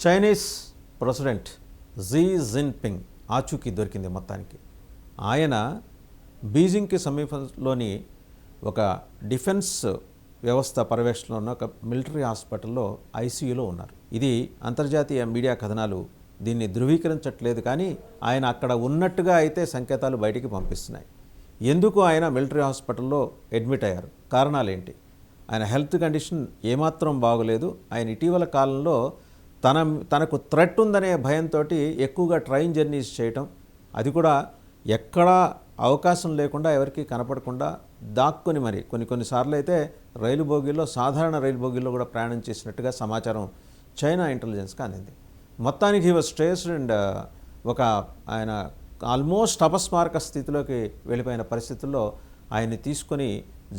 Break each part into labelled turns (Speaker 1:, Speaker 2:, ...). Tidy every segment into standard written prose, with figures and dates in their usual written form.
Speaker 1: Chinese president Xi Jinping ఆచూకీ దొరికింది మొత్తానికి. ఆయన బీజింగ్కి సమీపంలోని ఒక డిఫెన్స్ వ్యవస్థ పర్యవేక్షణలో ఉన్న ఒక మిలిటరీ హాస్పిటల్లో ఐసీయూలో ఉన్నారు. ఇది అంతర్జాతీయ మీడియా కథనాలు దీన్ని ధృవీకరించట్లేదు, కానీ ఆయన అక్కడ ఉన్నట్టుగా అయితే సంకేతాలు బయటికి పంపిస్తున్నాయి. ఎందుకు ఆయన మిలిటరీ హాస్పిటల్లో అడ్మిట్ అయ్యారు, కారణాలేంటి, ఆయన హెల్త్ కండిషన్ ఏమాత్రం బాగోలేదు. ఆయన ఇటీవల కాలంలో తనకు థ్రెట్ ఉందనే భయంతో ఎక్కువగా ట్రైన్ జర్నీస్ చేయటం, అది కూడా ఎక్కడా అవకాశం లేకుండా ఎవరికి కనపడకుండా దాక్కుని మరి కొన్నిసార్లు అయితే రైలు బోగీల్లో, సాధారణ రైలు బోగీల్లో కూడా ప్రయాణం చేసినట్టుగా సమాచారం చైనా ఇంటెలిజెన్స్కి అందింది. మొత్తానికి హీ వాజ్ స్ట్రెస్డ్ అండ్ ఆయన ఆల్మోస్ట్ అపస్మారక స్థితిలోకి వెళ్ళిపోయిన పరిస్థితుల్లో ఆయన్ని తీసుకొని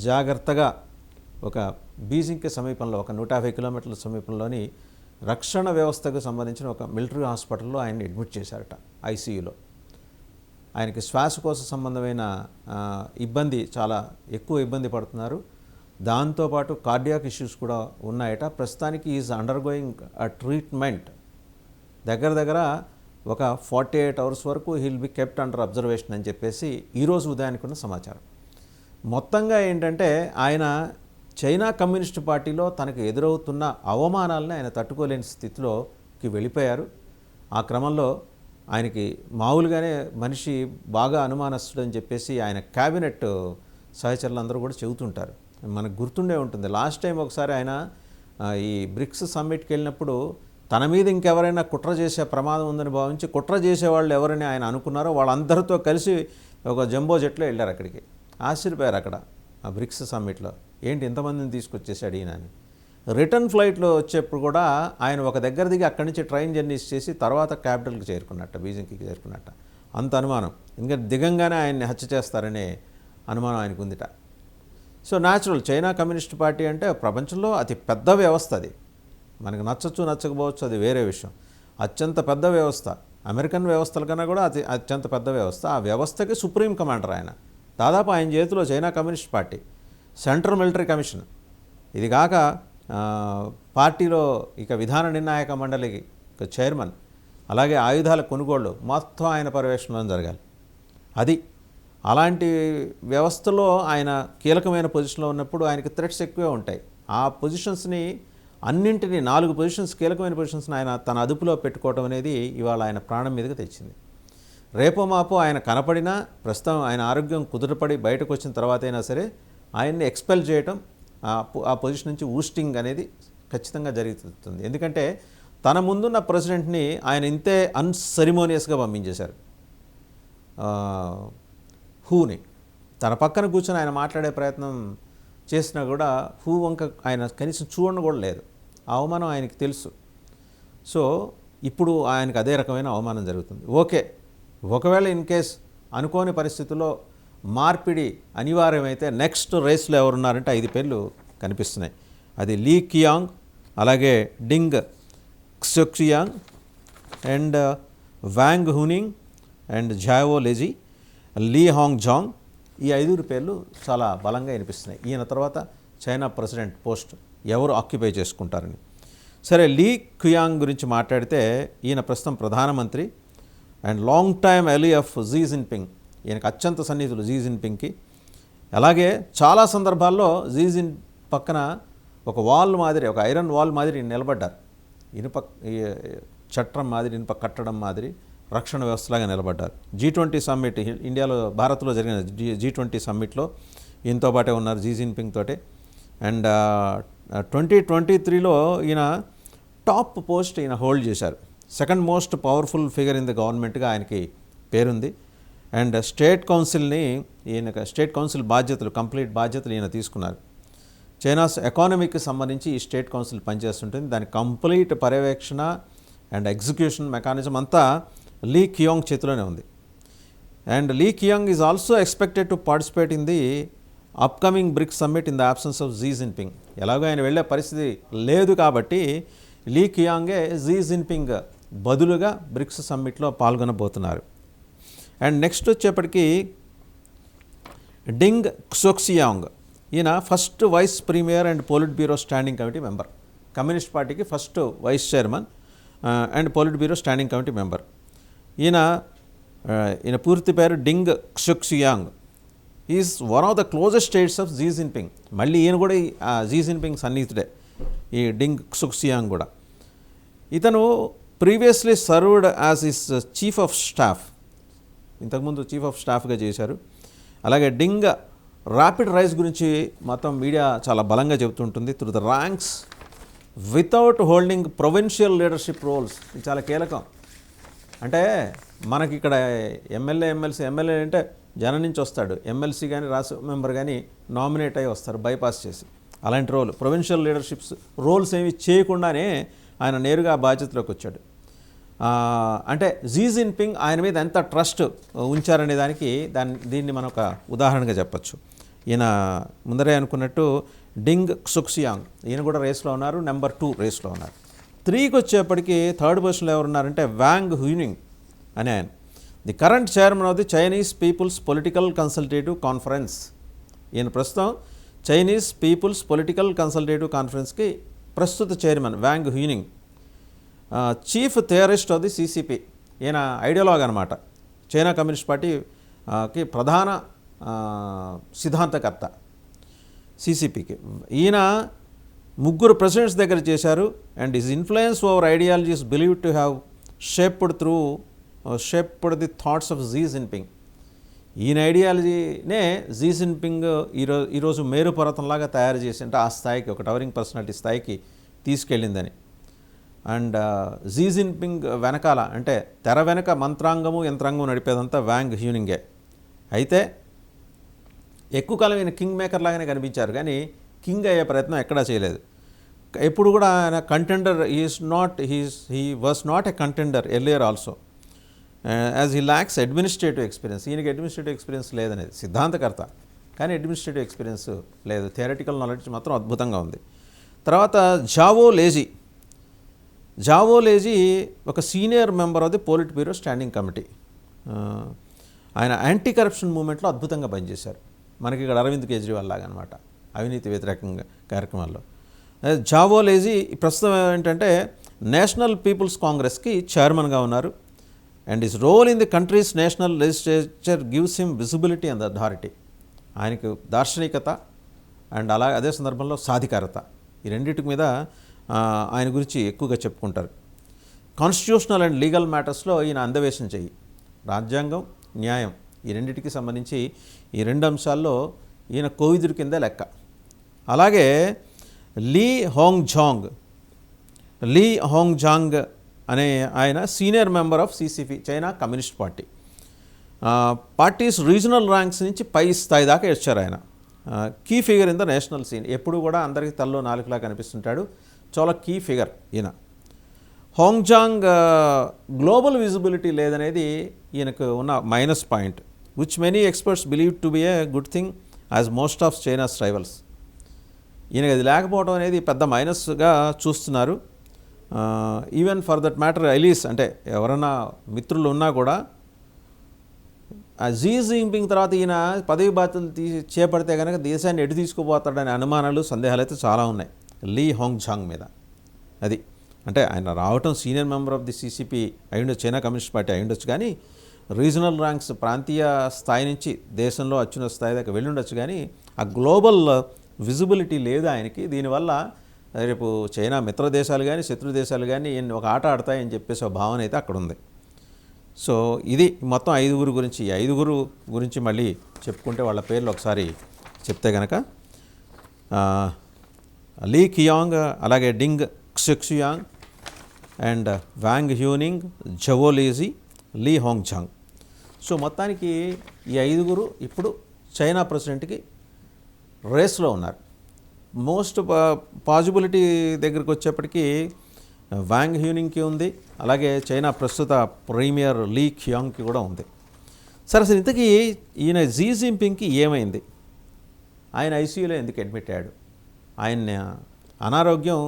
Speaker 1: జాగ్రత్తగా ఒక బీజింగ్కి సమీపంలో ఒక 150 కిలోమీటర్ల సమీపంలోని రక్షణ వ్యవస్థకు సంబంధించిన ఒక మిలిటరీ హాస్పిటల్లో ఆయన్ని అడ్మిట్ చేశారట ఐసీయూలో. ఆయనకి శ్వాసకోశ సంబంధమైన ఇబ్బంది, చాలా ఎక్కువ ఇబ్బంది పడుతున్నారు. దాంతోపాటు కార్డియాక్ ఇష్యూస్ కూడా ఉన్నాయట. ప్రస్తుతానికి ఈజ్ అండర్గోయింగ్ అ ట్రీట్మెంట్. దగ్గర ఒక 48 అవర్స్ వరకు he'll be kept under observation అని చెప్పేసి ఈరోజు ఉదయానికి ఉన్న సమాచారం. మొత్తంగా ఏంటంటే ఆయన చైనా కమ్యూనిస్టు పార్టీలో తనకు ఎదురవుతున్న అవమానాలను ఆయన తట్టుకోలేని స్థితిలోకి వెళ్ళిపోయారు. ఆ క్రమంలో ఆయనకి మామూలుగానే మనిషి బాగా అనుమానస్తుడని చెప్పేసి ఆయన క్యాబినెట్ సహచరులందరూ కూడా చెబుతుంటారు. మనకు గుర్తుండే ఉంటుంది, లాస్ట్ టైం ఒకసారి ఆయన ఈ బ్రిక్స్ సమ్మిట్కి వెళ్ళినప్పుడు తన మీద ఇంకెవరైనా కుట్ర చేసే ప్రమాదం ఉందని భావించి కుట్ర చేసేవాళ్ళు ఎవరని ఆయన అనుకున్నారో వాళ్ళందరితో కలిసి ఒక జంబో జెట్లో వెళ్ళారు అక్కడికి. ఆశ్చర్యపోయారు అక్కడ ఆ బ్రిక్స్ సమ్మిట్లో, ఏంటి ఇంతమందిని తీసుకొచ్చేసాడు ఈయన అని. రిటర్న్ ఫ్లైట్లో వచ్చేప్పుడు కూడా ఆయన ఒక దగ్గర దిగి అక్కడి నుంచి ట్రైన్ జర్నీస్ చేసి తర్వాత క్యాపిటల్కి చేరుకున్నట్ట, బీజింగ్కి చేరుకున్నట్ట. అంత అనుమానం, ఎందుకంటే దిగంగానే ఆయన్ని హత్య చేస్తారనే అనుమానం ఆయనకు ఉందిట. So natural, China communist party అంటే ప్రపంచంలో అతి పెద్ద వ్యవస్థ. అది మనకు నచ్చచ్చు నచ్చకపోవచ్చు, అది వేరే విషయం. అత్యంత పెద్ద వ్యవస్థ, అమెరికన్ వ్యవస్థల కన్నా కూడా అత్యంత పెద్ద వ్యవస్థ. ఆ వ్యవస్థకి సుప్రీం కమాండర్ ఆయన. దాదాపు ఆయన చేతిలో China communist party, central military commission, ఇది కాక పార్టీలో ఇక విధాన నిర్ణాయక మండలికి చైర్మన్, అలాగే ఆయుధాల కొనుగోళ్ళు మొత్తం ఆయన పర్యవేక్షణలో జరగాలి. అది అలాంటి వ్యవస్థలో ఆయన కీలకమైన పొజిషన్లో ఉన్నప్పుడు ఆయనకి థ్రెట్స్ ఎక్కువే ఉంటాయి. ఆ పొజిషన్స్ని అన్నింటినీ 4 పొజిషన్స్, కీలకమైన పొజిషన్స్ని ఆయన తన అదుపులో పెట్టుకోవడం అనేది ఇవాళ ఆయన ప్రాణం మీదకి తెచ్చింది. రేపో మాపో ఆయన కనపడినా, ప్రస్తుతం ఆయన ఆరోగ్యం కుదుటపడి బయటకు వచ్చిన తర్వాత అయినా సరే ఆయన్ని ఎక్స్పెల్ చేయటం, ఆ పొజిషన్ నుంచి ఊస్టింగ్ అనేది ఖచ్చితంగా జరుగుతుంది. ఎందుకంటే తన ముందున్న ప్రెసిడెంట్ని ఆయన ఇంతే అన్సెరిమోనియస్గా పంపించేశారు. హూని తన పక్కన కూర్చొని ఆయన మాట్లాడే ప్రయత్నం చేసినా కూడా హూ వంక ఆయన కనీసం చూడడం కూడా లేదు. ఆ అవమానం ఆయనకి తెలుసు. సో ఇప్పుడు ఆయనకు అదే రకమైన అవమానం జరుగుతుంది. ఒకవేళ ఇన్ కేస్ అనుకోని పరిస్థితుల్లో మార్పిడి అనివార్యమైతే నెక్స్ట్ రేస్లో ఎవరున్నారంటే 5 పేర్లు కనిపిస్తున్నాయి. అది లీ కియాంగ్, అలాగే Ding Xuexiang and Wang Huning and Zhao Leji, Li హాంగ్ జాంగ్. ఈ 5 పేర్లు చాలా బలంగా వినిపిస్తున్నాయి. ఈయన తర్వాత చైనా ప్రెసిడెంట్ పోస్ట్ ఎవరు ఆక్యుపై చేసుకుంటారని. సరే, లీ క్యుయాంగ్ గురించి మాట్లాడితే ఈయన ప్రస్తుతం ప్రధానమంత్రి and long time ally of Xi Jinping. ఈయనకు అత్యంత సన్నిహితులు జీ జిన్పింగ్కి. అలాగే చాలా సందర్భాల్లో జీ జిన్ పక్కన ఒక వాల్ మాదిరి, ఒక ఐరన్ వాల్ మాదిరి నిలబడ్డారు. ఇనుప చట్టం మాదిరి, ఇనుప కట్టడం మాదిరి రక్షణ వ్యవస్థలాగా నిలబడ్డారు. G20 సమ్మిట్, ఇండియాలో భారత్లో జరిగిన G20 సమ్మిట్లో ఈయనతో పాటే ఉన్నారు, జీ జిన్పింగ్ తోటే. అండ్ 2023లో ఈయన టాప్ పోస్ట్ ఈయన హోల్డ్ చేశారు. Second most powerful figure in the గవర్నమెంట్గా ఆయనకి పేరుంది. అండ్ స్టేట్ కౌన్సిల్ బాధ్యతలు, కంప్లీట్ బాధ్యతలు ఈయన తీసుకున్నారు. చైనాస్ ఎకానమీకి సంబంధించి ఈ స్టేట్ కౌన్సిల్ పనిచేస్తుంటుంది. దాని కంప్లీట్ పర్యవేక్షణ అండ్ ఎగ్జిక్యూషన్ మెకానిజం అంతా లీ కియాంగ్ చేతిలోనే ఉంది. And Li Qiang is also expected to participate in the upcoming BRICS summit in the absence of Xi Jinping. ఎలాగో ఆయన వెళ్ళే పరిస్థితి లేదు కాబట్టి లీ కియాంగే జీ జిన్పింగ్ బదులుగా బ్రిక్స్ సమ్మిట్లో పాల్గొనబోతున్నారు. అండ్ నెక్స్ట్ వచ్చేప్పటికీ డింగ్ క్సొక్సియాంగ్. ఈయన first vice premier and Politburo standing committee member, communist పార్టీకి first vice chairman. And Politburo standing committee member. ఈయన ఈయన పూర్తి పేరు Ding Xuexiang. Is one of the closest AIDS of Xi Jinping. మళ్ళీ ఈయన కూడా Xi Jinping సన్నిహితుడే, ఈ డింగ్ క్సుక్సియాంగ్ కూడా. ఇతను previously served as is chief of staff, ఇంతకుముందు చీఫ్ ఆఫ్ స్టాఫ్గా చేశారు. అలాగే డింగ్ ర్యాపిడ్ రైజ్ గురించి మొత్తం మీడియా చాలా బలంగా చెబుతుంటుంది. Through the ranks without holding provincial leadership roles. ఇది చాలా కీలకం. అంటే మనకి ఇక్కడ ఎమ్మెల్యే అంటే జనం నుంచి వస్తాడు, ఎమ్మెల్సీ కానీ రాజ్యసభ మెంబర్ కానీ నామినేట్ అయ్యి వస్తారు బైపాస్ చేసి. అలాంటి రోల్ ప్రొవిన్షియల్ లీడర్షిప్స్ రోల్స్ ఏమి చేయకుండానే ఆయన నేరుగా ఆ బాధ్యతలోకి వచ్చాడు. అంటే జీ జిన్పింగ్ ఆయన మీద ఎంత ట్రస్ట్ ఉంచారనే దానికి దీన్ని మనం ఒక ఉదాహరణగా చెప్పచ్చు. ఈయన ముందరే అనుకున్నట్టు డింగ్ క్సుక్సియాంగ్ ఈయన కూడా రేస్లో ఉన్నారు, నెంబర్ 2 రేస్లో ఉన్నారు. 3కి వచ్చేప్పటికి థర్డ్ పొజిషన్లో ఎవరున్నారంటే వాంగ్ హ్యూనింగ్ అని ఆయన, the current chairman of the Chinese people's political consultative conference. ఈయన ప్రస్తుతం చైనీస్ పీపుల్స్ పొలిటికల్ కన్సల్టేటివ్ కాన్ఫరెన్స్కి ప్రస్తుత chairman Wang Huning. Chief theorist of the CCP, ఈయన ఐడియాలజీ అనమాట, చైనా కమ్యూనిస్ట్ పార్టీకి ప్రధాన సిద్ధాంతకర్త సిసిపికి. ఈయన 3 ప్రెసిడెంట్స్ దగ్గర చేశారు. And his influence over ideologies believe to have shaped the thoughts of Xi Jinping. ఈయన ఐడియాలజీనే జీ జిన్పింగ్ ఈరోజు మేరు పర్వతంలాగా తయారు చేసి, అంటే ఆ స్థాయికి, ఒక టవరింగ్ పర్సనాలిటీ స్థాయికి తీసుకెళ్ళిందని. అండ్ జీ జిన్పింగ్ వెనకాల, అంటే తెర వెనక మంత్రాంగము యంత్రాంగము నడిపేదంతా వాంగ్ హ్యూనింగే. అయితే ఎక్కువ కాలం ఈయన కింగ్ మేకర్ లాగానే కనిపించారు, కానీ కింగ్ అయ్యే ప్రయత్నం ఎక్కడా చేయలేదు. ఎప్పుడు కూడా ఆయన contender he was not a contender earlier also, as he lacks administrative experience. ఈయనకి అడ్మినిస్ట్రేటివ్ ఎక్స్పీరియన్స్ లేదనేది, సిద్ధాంతకర్త కానీ అడ్మినిస్ట్రేటివ్ ఎక్స్పీరియన్స్ లేదు. థియరిటికల్ నాలెడ్జ్ మాత్రం అద్భుతంగా ఉంది. తర్వాత జావో లేజీ ఒక senior member of the polit bureau standing committee. ఆయన యాంటీ కరప్షన్ మూవ్మెంట్లో అద్భుతంగా పనిచేశారు. మనకి ఇక్కడ అరవింద్ కేజ్రీవాల్ లాగా అనమాట, అవినీతి వ్యతిరేకంగా కార్యక్రమాల్లో. జావో లేజీ ప్రస్తుతం ఏంటంటే నేషనల్ పీపుల్స్ కాంగ్రెస్కి చైర్మన్గా ఉన్నారు. And his role in the country's national legislature gives him visibility and authority. ఆయనకు దార్శనికత అండ్ అదే సందర్భంలో సాధికారత, ఈ రెండింటి మీద ఆయన గురించి ఎక్కువగా చెప్పుకుంటారు. కాన్స్టిట్యూషనల్ అండ్ లీగల్ మ్యాటర్స్లో ఈయన అందవేశం చెయ్యి. రాజ్యాంగం, న్యాయం ఈ రెండింటికి సంబంధించి ఈ 2 అంశాల్లో ఈయన కోవిదుడి కింద లెక్క. అలాగే లీ హోంగ్ జాంగ్ అనే ఆయన senior member of CCP, China communist party. Party's regional ranks నుంచి పై స్థాయి దాకా వచ్చారు ఆయన. Key figure in the national scene, ఎప్పుడు కూడా అందరికీ తల్లో నాలుగులా కనిపిస్తుంటాడు, చాలా కీ ఫిగర్ ఈయన. హోంగ్జాంగ్ గ్లోబల్ విజిబిలిటీ లేదనేది ఈయనకు ఉన్న minus point, which many experts believe to be a good thing as most of China's rivals. ఈయనకి అది లేకపోవడం అనేది పెద్ద మైనస్గా చూస్తున్నారు. Even for that matter allies, అంటే ఎవరైనా మిత్రులు ఉన్నా కూడా జీ జిన్పింగ్ తర్వాత ఈయన పదవి బాధ్యతలు చేపడితే కనుక దేశాన్ని ఎటు తీసుకుపోతాడనే అనుమానాలు, సందేహాలు అయితే చాలా ఉన్నాయి లీ హోంగ్జాంగ్ మీద. అది అంటే ఆయన రావటం senior member of the CCP అయ్యుండొచ్చు, చైనా కమ్యూనిస్ట్ పార్టీ అయ్యుండొచ్చు, కానీ రీజనల్ ర్యాంక్స్ ప్రాంతీయ స్థాయి నుంచి దేశంలో అత్యున్నత స్థాయి దాకా వెళ్ళుండొచ్చు, కానీ ఆ గ్లోబల్ విజిబిలిటీ లేదు ఆయనకి. దీనివల్ల రేపు చైనా మిత్ర దేశాలు కానీ శత్రు దేశాలు కానీ ఒక ఆట ఆడతాయని చెప్పేసి ఒక భావన అయితే అక్కడ ఉంది. సో ఇది మొత్తం 5 గురించి. ఈ 5 గురించి మళ్ళీ చెప్పుకుంటే వాళ్ళ పేర్లు ఒకసారి చెప్తే కనుక లీ కియాంగ్, అలాగే Ding Xuexiang and Wang Huning, Zhao Leji, Li Hongzhong. So మొత్తానికి ఈ 5 ఇప్పుడు చైనా ప్రెసిడెంట్కి రేస్లో ఉన్నారు. మోస్ట్ పాజిబిలిటీ దగ్గరికి వచ్చేప్పటికీ వాంగ్ హ్యూనింగ్కి ఉంది, అలాగే చైనా ప్రస్తుత ప్రీమియర్ లీ కియాంగ్కి కూడా ఉంది. సరే, అసలు ఇంతకీ ఈయన జీ జిన్పింగ్కి ఏమైంది? ఆయన ఐసీయూలో ఎందుకు అడ్మిట్ అయ్యాడు? ఆయన అనారోగ్యం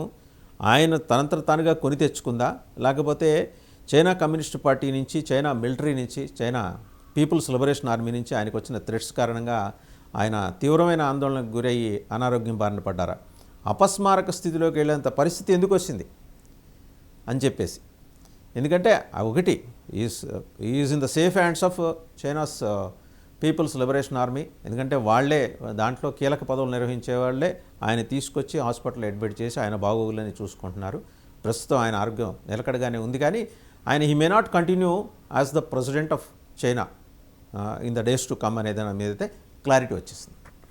Speaker 1: ఆయన తనంతట తానుగా కొని తెచ్చుకుందా, లేకపోతే చైనా కమ్యూనిస్ట్ పార్టీ నుంచి, చైనా మిలిటరీ నుంచి, చైనా పీపుల్స్ లిబరేషన్ ఆర్మీ నుంచి ఆయనకు వచ్చిన థ్రెట్స్ కారణంగా ఆయన తీవ్రమైన ఆందోళనకు గురయ్యి అనారోగ్యం బారిన పడ్డారా? అపస్మారక స్థితిలోకి వెళ్ళేంత పరిస్థితి ఎందుకు వచ్చింది అని చెప్పేసి ఎందుకంటే ఒకటి is in the safe hands of China's People's Liberation Army. ఎందుకంటే వాళ్ళే దాంట్లో కీలక పదవులు నిర్వహించే వాళ్ళే ఆయన తీసుకొచ్చి హాస్పిటల్లో అడ్మిట్ చేసి ఆయన బాగోగులని చూసుకుంటున్నారు. ప్రస్తుతం ఆయన ఆరోగ్యం నిలకడగానే ఉంది, కానీ ఆయన he may not continue as the president of China in the days to come అనేది దాని మీద అయితే క్లారిటీ వచ్చేసింది.